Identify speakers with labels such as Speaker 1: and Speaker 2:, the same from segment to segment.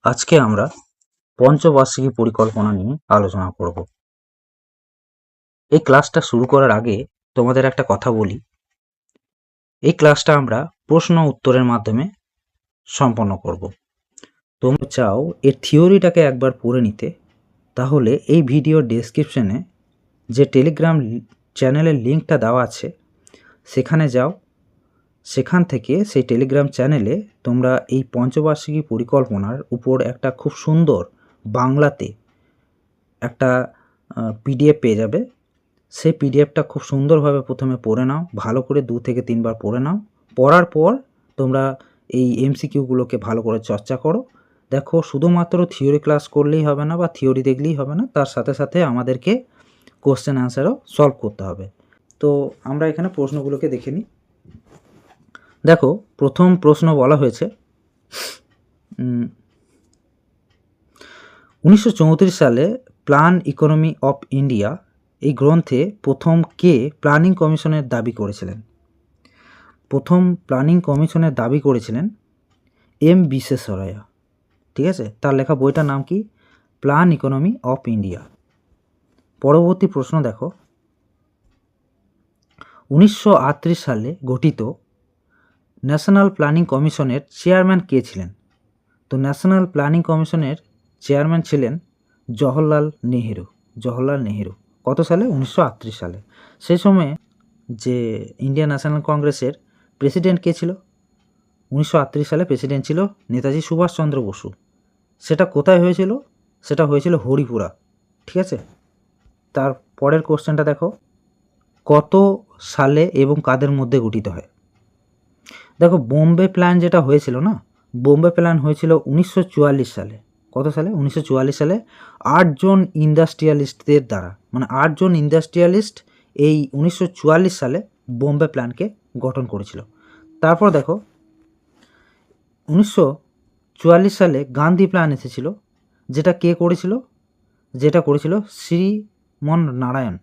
Speaker 1: আজকে আমরা পঞ্চবার্ষিকী পরিকল্পনা নিয়ে আলোচনা করব। এই ক্লাসটা শুরু করার আগে তোমাদের একটা কথা বলি। এই ক্লাসটা আমরা প্রশ্ন উত্তরের মাধ্যমে সম্পন্ন করব। তোমরা চাও এর থিওরিটাকে একবার পড়ে নিতে, তাহলে এই ভিডিওর ডেসক্রিপশনে যে টেলিগ্রাম চ্যানেলের লিঙ্কটা দেওয়া আছে সেখানে যাও। সেখান থেকে সেই টেলিগ্রাম চ্যানেলে তোমরা এই পঞ্চবার্ষিকী পরিকল্পনার উপর একটা খুব সুন্দর বাংলাতে একটা পিডিএফ পেয়ে যাবে। সেই পিডিএফটা খুব সুন্দরভাবে প্রথমে পড়ে নাও, ভালো করে 2 থেকে 3 বার পড়ে নাও। পড়ার পর তোমরা এই এমসিকিউগুলোকে ভালো করে চর্চা করো। দেখো, শুধুমাত্র থিওরি ক্লাস করলেই হবে না বা থিওরি দেখলেই হবে না, তার সাথে সাথে আমাদেরকে কোশ্চেন অ্যান্সারও সলভ করতে হবে। তো আমরা এখানে প্রশ্নগুলোকে দেখে নিই। দেখো, প্রথম প্রশ্ন বলা হয়েছে 1934 সালে প্ল্যান ইকোনমি অফ ইন্ডিয়া এই গ্রন্থে প্রথম কে প্ল্যানিং কমিশনের দাবি করেছিলেন? প্রথম প্ল্যানিং কমিশনের দাবি করেছিলেন এম বিশ্বেশ্বরাইয়া। ঠিক আছে, তার লেখা বইটার নাম কি? Plan economy of India. পরবর্তী প্রশ্ন দেখো, 1938 সালে গঠিত ন্যাশনাল প্ল্যানিং কমিশনের চেয়ারম্যান কে ছিলেন? তো ন্যাশনাল প্ল্যানিং কমিশনের চেয়ারম্যান ছিলেন জওহরলাল নেহেরু। জওহরলাল নেহেরু কত সালে? 1938 সালে। সেই সময়ে যে ইন্ডিয়ান ন্যাশনাল কংগ্রেসের প্রেসিডেন্ট কে ছিল? 1938 সালে প্রেসিডেন্ট ছিল নেতাজি সুভাষচন্দ্র বসু। সেটা কোথায় হয়েছিল? সেটা হয়েছিল হরিপুরা। ঠিক আছে, তার পরের কোশ্চেনটা দেখো, কত সালে এবং কাদের মধ্যে গঠিত হয়? দেখো, বোম্বে প্ল্যান যেটা হয়েছিল না, বোম্বে প্ল্যান হয়েছিল 1944 সালে। কত সালে? 1944 সালে 8 জন ইন্ডাস্ট্রিয়ালিস্টদের দ্বারা, মানে 8 জন ইন্ডাস্ট্রিয়ালিস্ট এই 1944 সালে বোম্বে প্ল্যানকে গঠন করেছিল। তারপর দেখো, 1944 সালে গান্ধী প্ল্যান এসেছিল, যেটা কে করেছিল? যেটা করেছিল শ্রীমন নারায়ণ।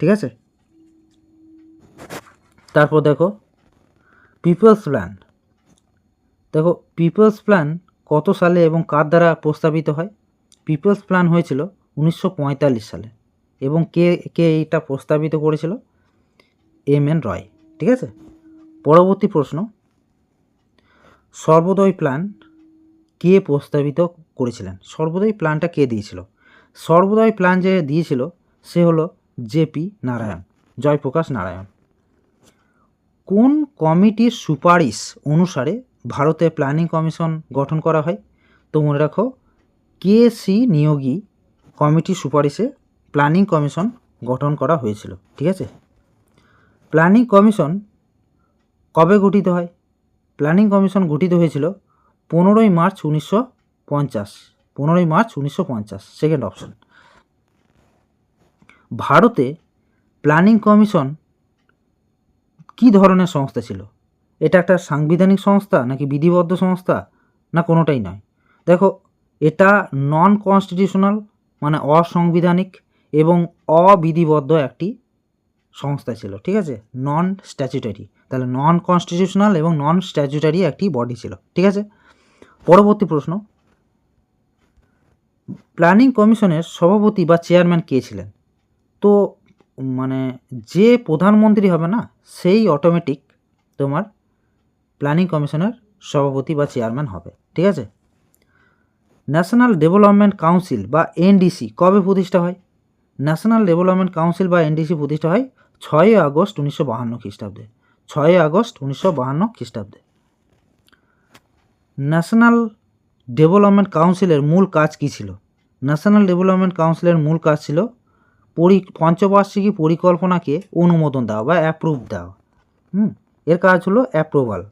Speaker 1: ঠিক আছে, তারপর দেখো পিপলস প্ল্যান। দেখো, পিপলস প্ল্যান কত সালে এবং কার দ্বারা প্রস্তাবিত হয়? পিপলস প্ল্যান হয়েছিল 1945 সালে এবং কে কে এইটা প্রস্তাবিত করেছিল? এম.এন. রয়। ঠিক আছে, পরবর্তী প্রশ্ন, সর্বোদয় প্ল্যান কে প্রস্তাবিত করেছিলেন? সর্বোদয় প্ল্যানটা কে দিয়েছিল? সর্বোদয় প্ল্যান যে দিয়েছিল সে হলো জেপি নারায়ণ, জয়প্রকাশ নারায়ণ। কোন কমিটির সুপারিশ অনুসারে ভারতে প্ল্যানিং কমিশন গঠন করা হয়? তো মনে রাখো, কে.সি. নিয়োগী কমিটির সুপারিশে প্ল্যানিং কমিশন গঠন করা হয়েছিল। ঠিক আছে, প্ল্যানিং কমিশন কবে গঠিত হয়? প্ল্যানিং কমিশন গঠিত হয়েছিল 15ই মার্চ 1950। 15ই মার্চ 1950, সেকেন্ড অপশন। ভারতে প্ল্যানিং কমিশন কি ধরনের সংস্থা ছিল? এটা একটা সাংবিধানিক সংস্থা নাকি বিধিবদ্ধ সংস্থা, না কোনোটাই নয়? দেখো, এটা নন কনস্টিটিউশনাল মানে অসাংবিধানিক এবং অবিধিবদ্ধ একটি সংস্থা ছিল। ঠিক আছে, নন স্ট্যাচুটারি, তাহলে নন কনস্টিটিউশনাল এবং নন স্ট্যাচুটারি একটি বডি ছিল। ঠিক আছে, পরবর্তী প্রশ্ন, প্ল্যানিং কমিশনের সভাপতি বা চেয়ারম্যান কে ছিলেন? তো মানে যে প্রধানমন্ত্রী হবে না, সেই অটোমেটিক তোমার প্ল্যানিং কমিশনের সভাপতি বা চেয়ারম্যান হবে। ঠিক আছে, ন্যাশনাল ডেভেলপমেন্ট কাউন্সিল বা এনডিসি কবে প্রতিষ্ঠা হয়? ন্যাশনাল ডেভেলপমেন্ট কাউন্সিল বা এনডিসি প্রতিষ্ঠা হয় 6 আগস্ট 1952 খ্রিস্টাব্দে। 6 আগস্ট 1952 খ্রিস্টাব্দে। ন্যাশনাল ডেভেলপমেন্ট কাউন্সিলের মূল কাজ কী ছিল? ন্যাশনাল ডেভেলপমেন্ট কাউন্সিলের মূল কাজ ছিল পঞ্চবার্ষিকী পরিকল্পনাকে অনুমোদন দেওয়া বা অ্যাপ্রুভ দেওয়া। এর কাজ হলো অ্যাপ্রুভাল।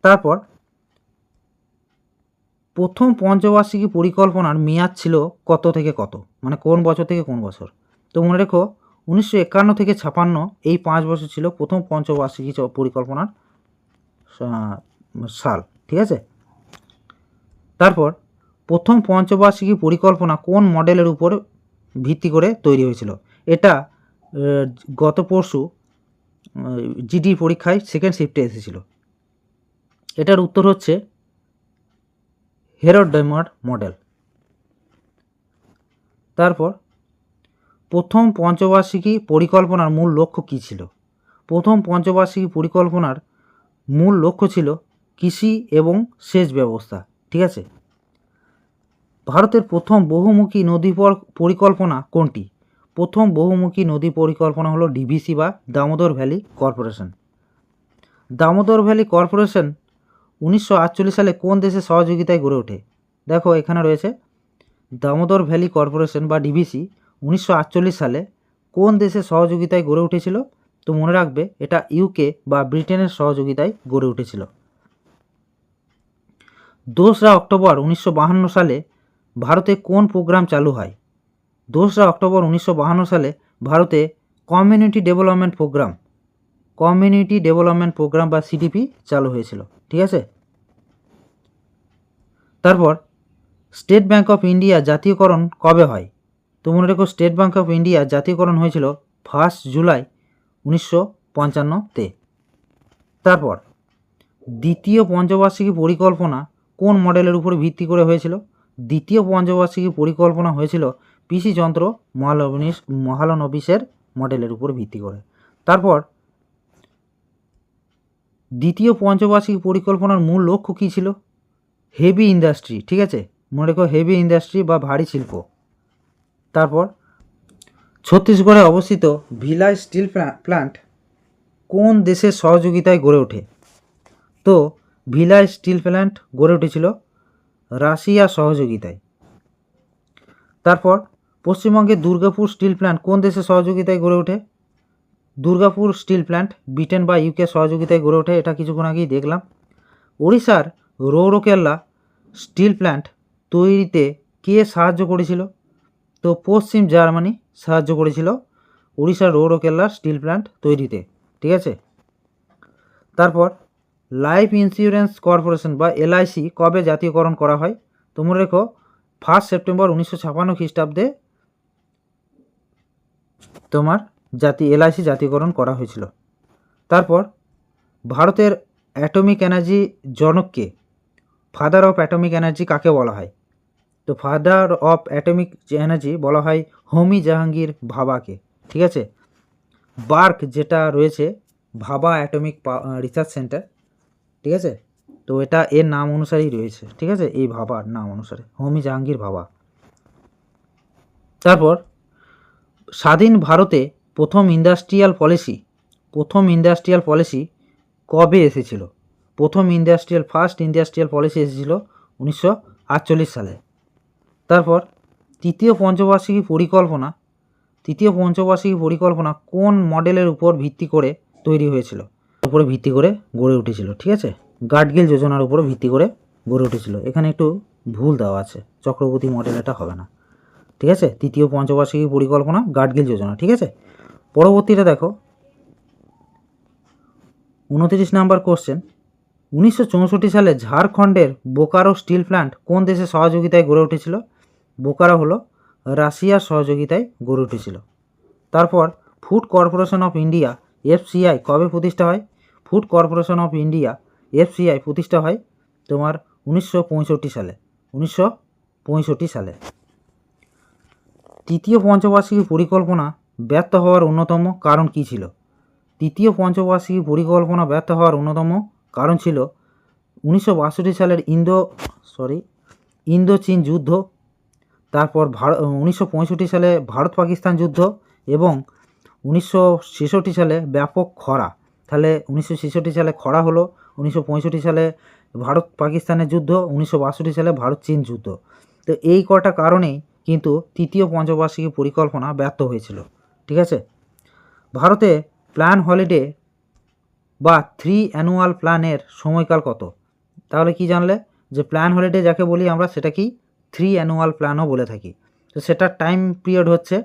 Speaker 1: তারপর প্রথম পঞ্চবার্ষিকী পরিকল্পনার মেয়াদ ছিল কত থেকে কত, মানে কোন বছর থেকে কোন বছর? তো মনে রেখো, 1951 থেকে 56 এই 5 বছর ছিল প্রথম পঞ্চবার্ষিকী পরিকল্পনার সাল। ঠিক আছে, তারপর প্রথম পঞ্চবার্ষিকী পরিকল্পনা কোন মডেলের উপর ভিত্তি করে তৈরি হয়েছিল? এটা গত পরশু জিডি পরীক্ষায় সেকেন্ড শিফটে এসেছিল। এটার উত্তর হচ্ছে হেরোডাইমার মডেল। তারপর প্রথম পঞ্চবার্ষিকী পরিকল্পনার মূল লক্ষ্য কী ছিল? প্রথম পঞ্চবার্ষিকী পরিকল্পনার মূল লক্ষ্য ছিল কৃষি এবং সেচ ব্যবস্থা। ঠিক আছে। ভারতের প্রথম বহুমুখী নদী পরিকল্পনা কোনটি? প্রথম বহুমুখী নদী পরিকল্পনা হলো ডিভিসি বা Damodar valley corporation. Damodar valley corporation 1948 সালে কোন দেশের সহযোগিতায় গড়ে ওঠে? দেখো এখানে রয়েছে দামোদর ভ্যালি কর্পোরেশন বা ডিভিসি 1948 সালে কোন দেশের সহযোগিতায় গড়ে উঠেছিল? তো মনে রাখবে এটা ইউকে বা ব্রিটেনের সহযোগিতায় গড়ে উঠেছিল। 2রা অক্টোবর 1952 সালে ভারতে কোন প্রোগ্রাম চালু হয়? 2রা অক্টোবর 1952 সালে ভারতে কমিউনিটি ডেভেলপমেন্ট প্রোগ্রাম বা সিডিপি চালু হয়েছিল। ঠিক আছে। তারপর স্টেট ব্যাংক অফ ইন্ডিয়া জাতীয়করণ কবে হয়? তো মনে রেখো স্টেট ব্যাংক অফ ইন্ডিয়া জাতীয়করণ হয়েছিল 1 জুলাই 1955-তে। তারপর দ্বিতীয় পঞ্চবার্ষিকী পরিকল্পনা কোন মডেলের উপরে ভিত্তি করে হয়েছিল? দ্বিতীয় পঞ্চবার্ষিকী পরিকল্পনা হয়েছিল পিসি চন্দ্র মহালনবিশের মডেলের উপর ভিত্তি করে। তারপর দ্বিতীয় পঞ্চবার্ষিকী পরিকল্পনার মূল লক্ষ্য কী ছিল? Heavy industry. ঠিক আছে, মনে রেখো হেভি ইন্ডাস্ট্রি বা ভারী শিল্প। তারপর ছত্তিশগড়ে অবস্থিত ভিলাই স্টিল প্ল্যান্ট কোন দেশের সহযোগিতায় গড়ে ওঠে? তো ভিলাই স্টিল প্ল্যান্ট গড়ে উঠেছিল রাশিয়ার সহযোগিতায়। তারপর পশ্চিমবঙ্গের দুর্গাপুর স্টিল প্ল্যান্ট কোন দেশের সহযোগিতায় গড়ে ওঠে? দুর্গাপুর স্টিল প্ল্যান্ট ব্রিটেন বা ইউকে সহযোগিতায় গড়ে ওঠে, এটা কিছুক্ষণ আগেই দেখলাম। ওড়িশার রৌরকেল্লা স্টিল প্ল্যান্ট তৈরিতে কে সাহায্য করেছিল? তো পশ্চিম জার্মানি সাহায্য করেছিল ওড়িশার রৌরকেল্লা স্টিল প্ল্যান্ট তৈরিতে। ঠিক আছে। তারপর লাইফ ইন্স্যুরেন্স কর্পোরেশন বা এলআইসি কবে জাতীয়করণ করা হয়? তোমরা রেখো 1 সেপ্টেম্বর 1956 খ্রিস্টাব্দে তোমার এলআইসি জাতীয়করণ করা হয়েছিল। তারপর ভারতের অ্যাটমিক এনার্জি জনককে, ফাদার অফ অ্যাটমিক এনার্জি কাকে বলা হয়? তো ফাদার অফ অ্যাটমিক এনার্জি বলা হয় হোমি জাহাঙ্গীর ভাবাকে। ঠিক আছে। বার্ক যেটা রয়েছে ভাবা অ্যাটমিক রিসার্চ সেন্টার, ঠিক আছে, তো এটা এর নাম অনুসারেই রয়েছে। ঠিক আছে, এই ভাবার নাম অনুসারে হোমি জাহাঙ্গীর ভাবা। তারপর স্বাধীন ভারতে প্রথম ইন্ডাস্ট্রিয়াল পলিসি কবে এসেছিল? ফার্স্ট ইন্ডাস্ট্রিয়াল পলিসি এসেছিল 1948 সালে। তারপর তৃতীয় পঞ্চবার্ষিকী পরিকল্পনা কোন মডেলের উপর ভিত্তি করে তৈরি হয়েছিল? উপরে ভিত্তি করে গড়ে উঠেছিল। ঠিক আছে, গাডগিল যোজনার উপরে ভিত্তি করে গড়ে উঠেছিল। এখানে একটু ভুল দেওয়া আছে, চক্রবর্তী মডেল এটা হবে না। ঠিক আছে, তৃতীয় পঞ্চবার্ষিকী পরিকল্পনা গাডগিল যোজনা। ঠিক আছে। পরবর্তীটা দেখো 29 নাম্বার কোশ্চেন, 1964 সালে ঝাড়খণ্ডের বোকারো স্টিল প্ল্যান্ট কোন দেশের সহযোগিতায় গড়ে উঠেছিল? বোকারো হলো রাশিয়ার সহযোগিতায় গড়ে উঠেছিল। তারপর food corporation of India FCI কবে প্রতিষ্ঠা হয়? Food corporation of India FCI প্রতিষ্ঠা হয় তোমার 1965 সালে। তৃতীয় পঞ্চবার্ষিকী পরিকল্পনা ব্যর্থ হওয়ার অন্যতম কারণ কী ছিল? তৃতীয় পঞ্চবার্ষিকী পরিকল্পনা ব্যর্থ হওয়ার অন্যতম কারণ ছিল 1962 সালের ইন্দো চীন যুদ্ধ, তারপর 1965 সালে ভারত পাকিস্তান যুদ্ধ এবং 1966 সালে ব্যাপক খরা। তাহলে 1966 সালে খরা হলো, 1965 সালে ভারত পাকিস্তানের যুদ্ধ, 1962 সালে ভারত চীন যুদ্ধ। তো এই কটা কারণেই কিন্তু তৃতীয় পঞ্চবার্ষিকী পরিকল্পনা ব্যর্থ হয়েছিল। ঠিক আছে। ভারতে প্ল্যান হলিডে বা 3 অ্যানুয়াল প্ল্যানের সময়কাল কত? তাহলে কি জানলে যে প্ল্যান হলিডে যাকে বলি আমরা সেটা কি 3 অ্যানুয়াল প্ল্যানও বলে থাকি। তো সেটার টাইম পিরিয়ড হচ্ছে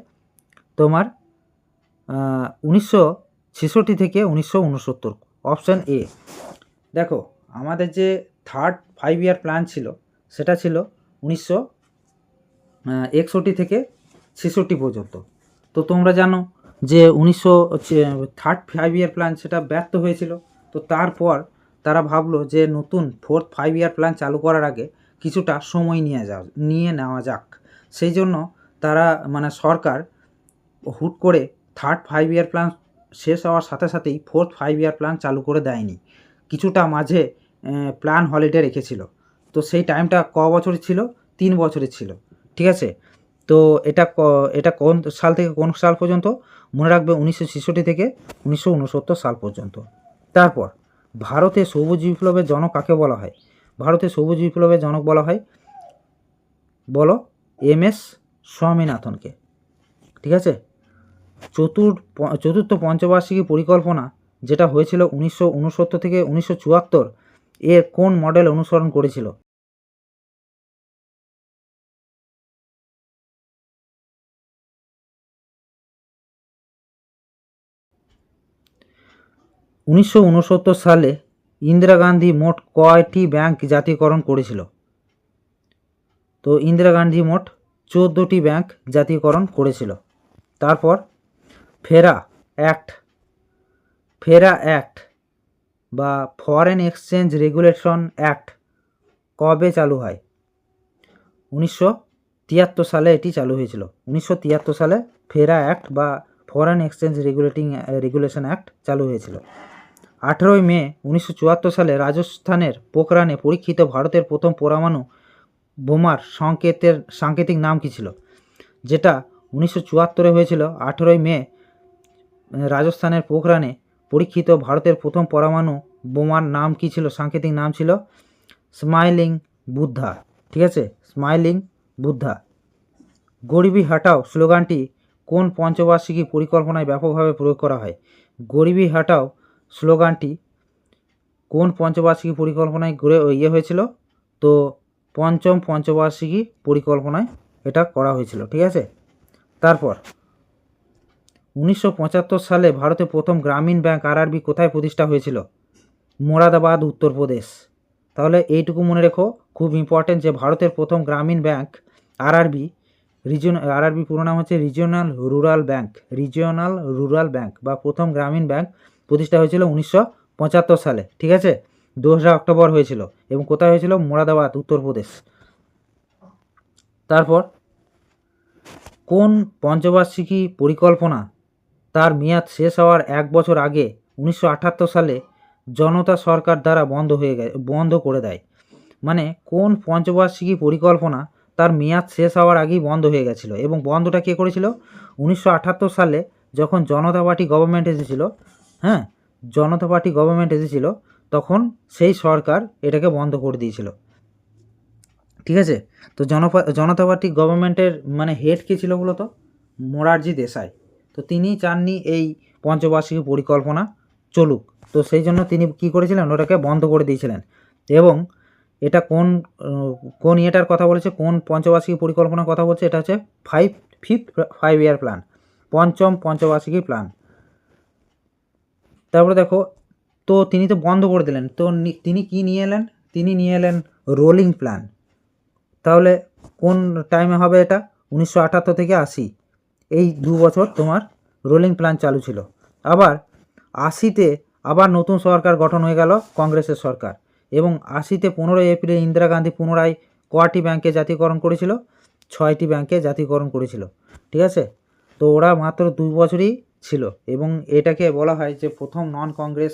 Speaker 1: তোমার 1966 থেকে 1969। Option A. দেখো আমাদের যে থার্ড 5 ইয়ার প্ল্যান ছিল সেটা ছিল 1961 থেকে 66 পর্যন্ত। তো তোমরা জানো যে থার্ড 5 ইয়ার প্ল্যান সেটা ব্যর্থ হয়েছিল। তো তারপর তারা ভাবলো যে নতুন 4th 5 ইয়ার প্ল্যান চালু করার আগে কিছুটা সময় নিয়ে নেওয়া যাক। সেই জন্য তারা মানে সরকার হুট করে 3rd 5 ইয়ার প্ল্যান শেষ হওয়ার সাথে সাথেই 4th 5 ইয়ার প্ল্যান চালু করে দেয়নি। কিছুটা মাঝে প্ল্যান হলিডে রেখেছিল। তো সেই টাইমটা বছরের ছিল? 3 বছরের ছিল। ঠিক আছে? তো এটা কোন সাল থেকে কোন সাল পর্যন্ত? মনে রাখবে 1966 থেকে 1969 সাল পর্যন্ত। তারপর ভারতের সবুজ বিপ্লবের জনক কাকে বলা হয়? ভারতের সবুজ বিপ্লবের জনক বলা হয়, বলো, MS স্বামীনাথনকে। ঠিক আছে? চতুর্থ পঞ্চবার্ষিকী পরিকল্পনা যেটা হয়েছিল 1969 থেকে 1974 এর কোন মডেল অনুসরণ করেছিল? 1969 সালে ইন্দিরা গান্ধী মোট কয়টি ব্যাংক জাতীয়করণ করেছিল? তো ইন্দিরা গান্ধী মোট 14টি ব্যাংক জাতীয়করণ করেছিল। তারপর ফেরা অ্যাক্ট বা ফরেন এক্সচেঞ্জ রেগুলেশন অ্যাক্ট কবে চালু হয়? 1973 সালে এটি চালু হয়েছিল। 1973 সালে ফেরা অ্যাক্ট বা ফরেন এক্সচেঞ্জ রেগুলেশন অ্যাক্ট চালু হয়েছিল। 18 মে 1974 সালে রাজস্থানের পোখরানে পরীক্ষিত ভারতের প্রথম পরমাণু বোমার সাংকেতিক নাম কী ছিল? যেটা 1974 হয়েছিল 18 মে রাজস্থানের পোখরানে পরীক্ষিত ভারতের প্রথম পরমাণু বোমার নাম কী ছিল? সাংকেতিক নাম ছিল স্মাইলিং বুদ্ধা। ঠিক আছে? স্মাইলিং বুদ্ধা। গরিবি হাটাও স্লোগানটি কোন পঞ্চবার্ষিকী পরিকল্পনায় ব্যাপকভাবে প্রয়োগ করা হয়? গরিবি হাটাও স্লোগানটি কোন পঞ্চবার্ষিকী পরিকল্পনায় হয়েছিল? তো পঞ্চম পঞ্চবার্ষিকী পরিকল্পনায় এটা করা হয়েছিল। ঠিক আছে? তারপর 1975 সালে ভারতের প্রথম গ্রামীণ ব্যাংক RRB কোথায় প্রতিষ্ঠা হয়েছিল? মোরাদাবাদ, উত্তরপ্রদেশ। তাহলে এইটুকু মনে রেখো, খুব ইম্পর্টেন্ট, যে ভারতের প্রথম গ্রামীণ ব্যাংক RRB পুরো নাম হচ্ছে রিজিওনাল রুরাল ব্যাংক বা প্রথম গ্রামীণ ব্যাংক প্রতিষ্ঠা হয়েছিল 1975 সালে। ঠিক আছে? 2 অক্টোবর হয়েছিল এবং কোথায় হয়েছিল? মোরাদাবাদ, উত্তরপ্রদেশ। তারপর কোন পঞ্চবার্ষিকী পরিকল্পনা তার মেয়াদ শেষ হওয়ার 1 বছর আগে 1978 সালে জনতা সরকার দ্বারা বন্ধ করে দেয়? মানে কোন পঞ্চবার্ষিকী পরিকল্পনা তার মেয়াদ শেষ হওয়ার আগেই বন্ধ হয়ে গেছিল এবং বন্ধটা কে করেছিল? 1978 সালে যখন জনতা পার্টি গভর্নমেন্ট এসেছিল, হ্যাঁ, জনতা পার্টি গভর্নমেন্ট এসেছিল, তখন সেই সরকার এটাকে বন্ধ করে দিয়েছিল। ঠিক আছে? তো জনতা পার্টি গভর্নমেন্টের মানে হেড কে ছিল বলো তো? মোরারজি দেশাই। তো তিনি চাননি এই পঞ্চবার্ষিকী পরিকল্পনা চলুক, তো সেই জন্য তিনি কি করেছিলেন? ওটাকে বন্ধ করে দিয়েছিলেন। এবং এটা কোন ইয়েটার কথা বলেছে? কোন পঞ্চবার্ষিকী পরিকল্পনার কথা বলছে? এটা হচ্ছে 5 ইয়ার প্ল্যান, পঞ্চম পঞ্চবার্ষিকী প্ল্যান। তারপরে দেখো, তো তিনি তো বন্ধ করে দিলেন, তো তিনি কি নিয়ে এলেন? তিনি নিয়ে এলেন রোলিং প্ল্যান। তাহলে কোন টাইমে হবে এটা? 1978 থেকে 80, এই 2 বছর তোমার রোলিং প্ল্যান চালু ছিল। আবার 80-তে আবার নতুন সরকার গঠন হয়ে গেল, কংগ্রেসের সরকার, এবং 80-তে 15 এপ্রিল ইন্দিরা গান্ধী পুনরায় কয়টি ব্যাংকে জাতীয়করণ করেছিল? 6টি ব্যাংকে জাতীয়করণ করেছিল। ঠিক আছে? তো ওরা মাত্র 2 বছরই ছিল এবং এটাকে বলা হয় যে প্রথম নন কংগ্রেস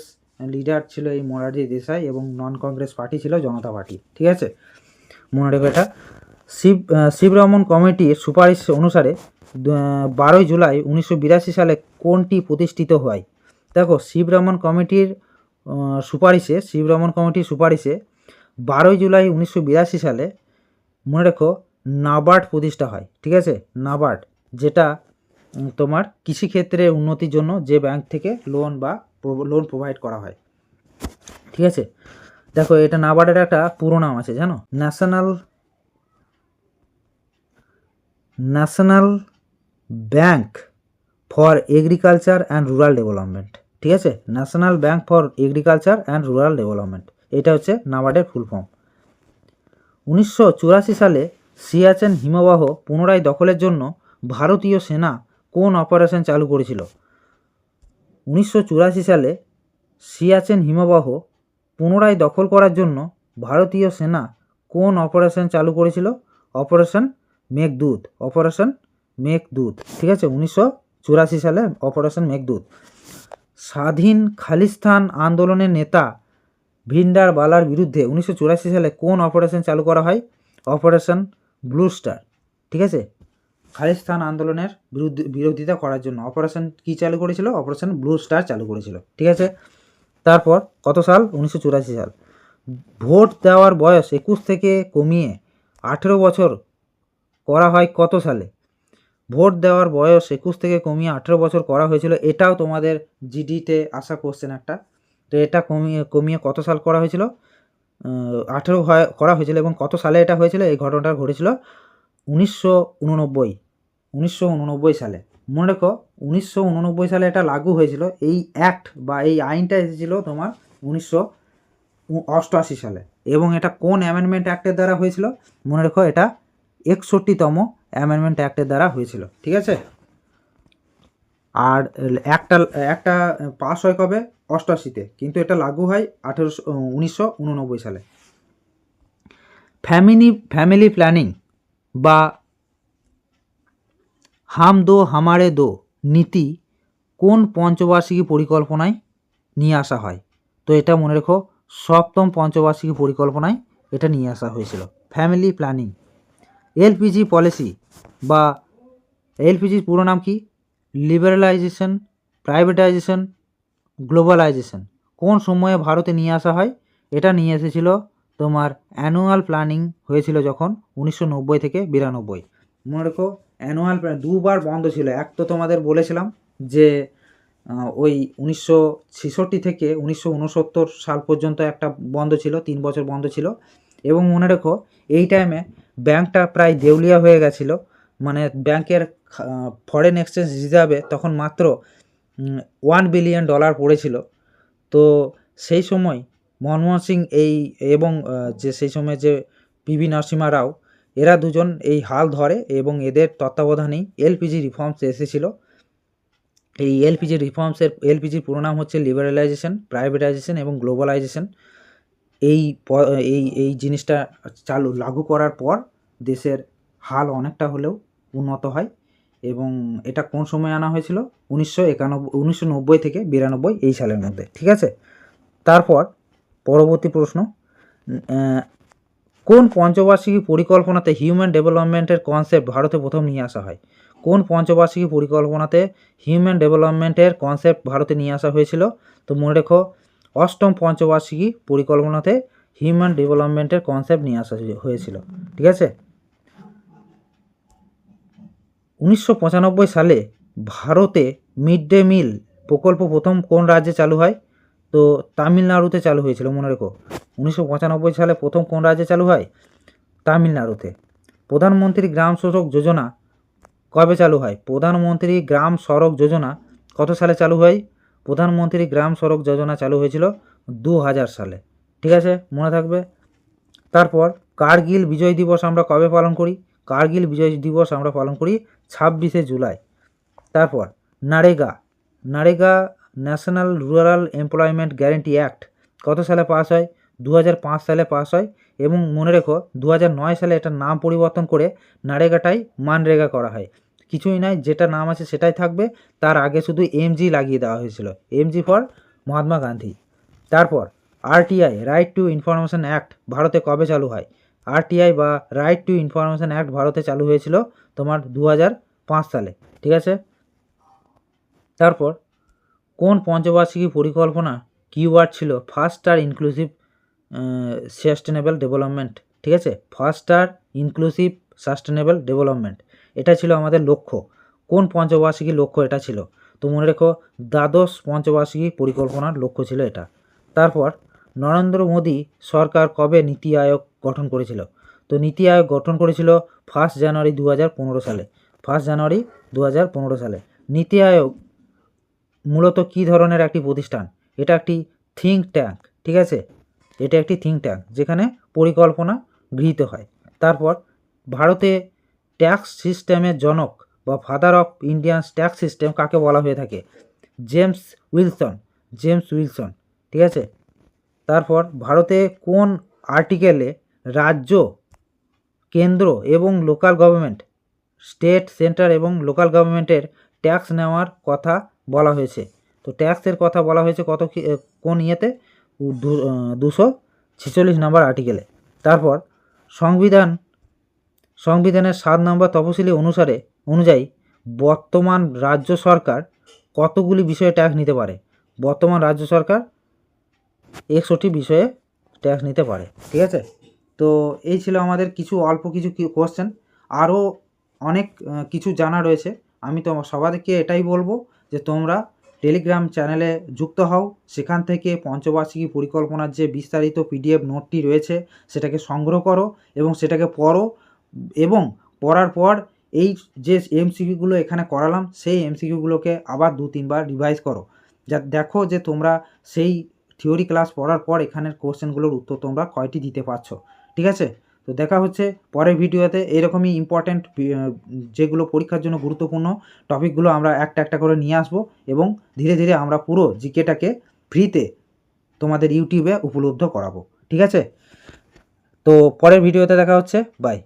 Speaker 1: লিডার ছিল এই মোরারজি দেশাই এবং নন কংগ্রেস পার্টি ছিল জনতা পার্টি। ঠিক আছে? মনে রেখো এটা। শিবরমন কমিটির সুপারিশ অনুসারে 12 জুলাই 1982 সালে কোনটি প্রতিষ্ঠিত হয়? দেখো, শিবরমন কমিটির সুপারিশে 12 জুলাই 1982 সালে মনে রেখো নাবার্ড প্রতিষ্ঠা হয়। ঠিক আছে? নাবার্ড, যেটা তোমার কৃষিক্ষেত্রে উন্নতির জন্য যে ব্যাংক থেকে লোন প্রোভাইড করা হয়। ঠিক আছে? দেখো, এটা নাবার্ডের একটা পুরো নাম আছে, জানো? National bank for agriculture and rural development. ঠিক আছে? National bank for agriculture and rural development, এটা হচ্ছে নাবার্ডের ফুল ফর্ম। 1984 সালে সিয়াচেন হিমবাহ পুনরায় দখলের জন্য ভারতীয় সেনা কোন অপারেশন চালু করেছিল? 1984 সালে সিয়াচেন হিমবাহ পুনরায় দখল করার জন্য ভারতীয় সেনা কোন অপারেশন চালু করেছিল? অপারেশন মেঘদূত, অপারেশন মেঘদূত, ঠিক আছে, 1984 সালে অপারেশন মেঘদূত। স্বাধীন খালিস্তান আন্দোলনের নেতা ভিন্ডার বালার বিরুদ্ধে 1984 সালে কোন অপারেশন চালু করা হয়? অপারেশন ব্লু স্টার, ঠিক আছে। খালিস্তান আন্দোলনের বিরোধিতা করার জন্য অপারেশন কি চালু করেছিল? অপারেশন ব্লু স্টার চালু করেছিল, ঠিক আছে। তারপর কত সাল? 1984 সাল। ভোট দেওয়ার বয়স 21 থেকে কমিয়ে 18 বছর করা হয় কত সালে? ভোট দেওয়ার বয়স 21 থেকে কমিয়ে 18 বছর করা হয়েছিল। এটাও তোমাদের জিডিতে আসা কোশ্চেন একটা। তো এটা কমিয়ে কত সাল করা হয়েছিল? 18 করা হয়েছিল। এবং কত সালে এটা হয়েছিল? এই ঘটনাটা ঘটেছিল 1989 সালে। মনে রেখো 1989 সালে এটা লাগু হয়েছিল। এই অ্যাক্ট বা এই আইনটা এসেছিল তোমার 1988 সালে। এবং এটা কোন অ্যামেন্ডমেন্ট অ্যাক্টের দ্বারা হয়েছিল? মনে রেখো এটা 61তম অ্যামেন্ডমেন্ট অ্যাক্টের দ্বারা হয়েছিল, ঠিক আছে। আর একটা পাস হয় কবে? 88-তে, কিন্তু এটা লাগু হয় 1989 সালে। ফ্যামিলি প্ল্যানিং বা হাম দো হামারে দো নীতি কোন পঞ্চবার্ষিকী পরিকল্পনায় নিয়ে আসা হয়? তো এটা মনে রেখো 7ম পঞ্চবার্ষিকী পরিকল্পনায় এটা নিয়ে আসা হয়েছিল, ফ্যামিলি প্ল্যানিং। এলপিজি পলিসি বা এলপিজির পুরো নাম কি? লিবারালাইজেশন, প্রাইভেটাইজেশন, গ্লোবালাইজেশন কোন সময়ে ভারতে নিয়ে আসা হয়? এটা নিয়ে এসেছিল তোমার অ্যানুয়াল প্ল্যানিং হয়েছিল যখন 1990 থেকে 92। মনে রেখো অ্যানুয়াল দুবার বন্ধ ছিল। এক তো তোমাদের বলেছিলাম যে ওই 1966 থেকে 1969 সাল পর্যন্ত একটা বন্ধ ছিল, 3 বছর বন্ধ ছিল। এবং মনে রেখো এই টাইমে ব্যাংকটা প্রায় দেউলিয়া হয়ে গেছিলো। মানে ব্যাংকের ফরেন এক্সচেঞ্জ রিজার্ভে তখন মাত্র $1 বিলিয়ন পড়েছিল। তো সেই সময় মনমোহন সিং এবং যে সেই সময় যে পিভি নরসিমহা রাও, এরা দুজন এই হাল ধরে এবং এদের তত্ত্বাবধানেই এলপিজি রিফর্মস এসেছিল। এই এলপিজির পুরো নাম হচ্ছে লিবারালাইজেশন, প্রাইভেটাইজেশন এবং গ্লোবালাইজেশন। এই জিনিসটা লাগু করার পর দেশের হাল অনেকটা হলেও উন্নত হয়। এবং এটা কোন সময় আনা হয়েছিল? 1990 থেকে 92 এই সালের মধ্যে, ঠিক আছে। তারপর পরবর্তী প্রশ্ন, কোন পঞ্চবার্ষিকী পরিকল্পনাতে হিউম্যান ডেভেলপমেন্টের কনসেপ্ট ভারতে প্রথম নিয়ে আসা হয়? কোন পঞ্চবার্ষিকী পরিকল্পনাতে হিউম্যান ডেভেলপমেন্টের কনসেপ্ট ভারতে নিয়ে আসা হয়েছিল? তো মনে রেখো 8ম পঞ্চবার্ষিকী পরিকল্পনাতে হিউম্যান ডেভেলপমেন্টের কনসেপ্ট নিয়ে আসা হয়েছিল, ঠিক আছে। 1995 সালে ভারতে মিড ডে মিল প্রকল্প প্রথম কোন রাজ্যে চালু হয়? তো তামিলনাড়ুতে চালু হয়েছিল, মনে রেখো। 1995 সালে প্রথম কোন রাজ্যে চালু হয়? তামিলনাড়ুতে। প্রধানমন্ত্রী গ্রাম সড়ক যোজনা কবে চালু হয়? প্রধানমন্ত্রী গ্রাম সড়ক যোজনা কত সালে চালু হয়? প্রধানমন্ত্রী গ্রাম সড়ক যোজনা চালু হয়েছিল 2000 সালে, ঠিক আছে, মনে থাকবে। তারপর কার্গিল বিজয় দিবস আমরা কবে পালন করি? কার্গিল বিজয় দিবস আমরা পালন করি 26শে জুলাই। তারপর NREGA national rural employment guarantee act কত সালে পাস হয়? 2005 সালে পাস হয়। এবং মনে রেখো 2009 সালে এটার নাম পরিবর্তন করে নারেগাটাই মানরেগা করা হয়। কিছুই নয়, যেটা নাম আছে সেটাই থাকবে, তার আগে শুধু এমজি লাগিয়ে দেওয়া হয়েছিল, এমজি ফর মহাত্মা গান্ধী। তারপর RTI, right two information act ভারতে কবে চালু হয়? আরটিআই বা রাইট টু ইনফরমেশন অ্যাক্ট ভারতে চালু হয়েছিল তোমার 2005 সালে, ঠিক আছে। তারপর কোন পঞ্চবার্ষিকী পরিকল্পনা কিওয়ার্ড ছিল ফাস্টার ইনক্লুসিভ সাস্টেনেবল ডেভেলপমেন্ট, ঠিক আছে, ফাস্টার ইনক্লুসিভ সাস্টেনেবল ডেভেলপমেন্ট, এটা ছিল আমাদের লক্ষ্য। কোন পঞ্চবার্ষিকী লক্ষ্য এটা ছিল? তো মনে রেখো দ্বাদশ পঞ্চবার্ষিকী পরিকল্পনার লক্ষ্য ছিল এটা। তারপর নরেন্দ্র মোদী সরকার কবে নীতি আয়োগ গঠন করেছিল? তো নীতি আয়োগ গঠন করেছিল 1 জানুয়ারি 2015 সালে, 1 জানুয়ারি 2015 সালে। নীতি আয়োগ মূলত কী ধরনের একটি প্রতিষ্ঠান? এটা একটি থিঙ্ক ট্যাঙ্ক, ঠিক আছে, এটা একটি থিঙ্ক ট্যাঙ্ক যেখানে পরিকল্পনা গৃহীত হয়। তারপর ভারতে ট্যাক্স সিস্টেমের জনক বা father of Indian tax system কাকে বলা হয়ে থাকে? জেমস উইলসন, ঠিক আছে। তারপর ভারতে কোন আর্টিকেলে রাজ্য, কেন্দ্র এবং লোকাল গভর্নমেন্ট, স্টেট, সেন্টার এবং লোকাল গভর্নমেন্টের ট্যাক্স নেওয়ার কথা বলা হয়েছে। তো ট্যাক্সের কথা বলা হয়েছে কোন ইয়েতে? 246 নম্বর আর্টিকেলে। তারপর সংবিধানের 7 নম্বর তফসিলি অনুযায়ী বর্তমান রাজ্য সরকার কতগুলি বিষয়ে ট্যাক্স নিতে পারে? বর্তমান রাজ্য সরকার 61টি বিষয়ে ট্যাক্স নিতে পারে। ঠিক আছে, তো এই ছিল আমাদের অল্প কিছু কোশ্চেন। আরও অনেক কিছু জানা রয়েছে। আমি তো সবাইকে এটাই বলবো যে তোমরা টেলিগ্রাম চ্যানেলে যুক্ত হও, সেখান থেকে পঞ্চবার্ষিকী পরিকল্পনার যে বিস্তারিত PDF নোটটি রয়েছে সেটাকে সংগ্রহ করো এবং সেটাকে পড়ো, এবং পড়ার পর এই যে MCQগুলো এখানে করালাম সেই MCQগুলোকে আবার 2-3 বার রিভাইজ করো, যা দেখো যে তোমরা সেই থিওরি ক্লাস পড়ার পর এখানের কোশ্চেনগুলোর উত্তর তোমরা কয়টি দিতে পারছো। ঠিক আছে, তো দেখা হচ্ছে পরের ভিডিওতে। এরকমই ইম্পর্ট্যান্ট যেগুলো পরীক্ষার জন্য গুরুত্বপূর্ণ টপিকগুলো আমরা একটা একটা করে নিয়ে আসবো, এবং ধীরে ধীরে আমরা পুরো জিকেটাকে ফ্রিতে তোমাদের ইউটিউবে উপলব্ধ করাবো। ঠিক আছে, তো পরের ভিডিওতে দেখা হচ্ছে। বাই।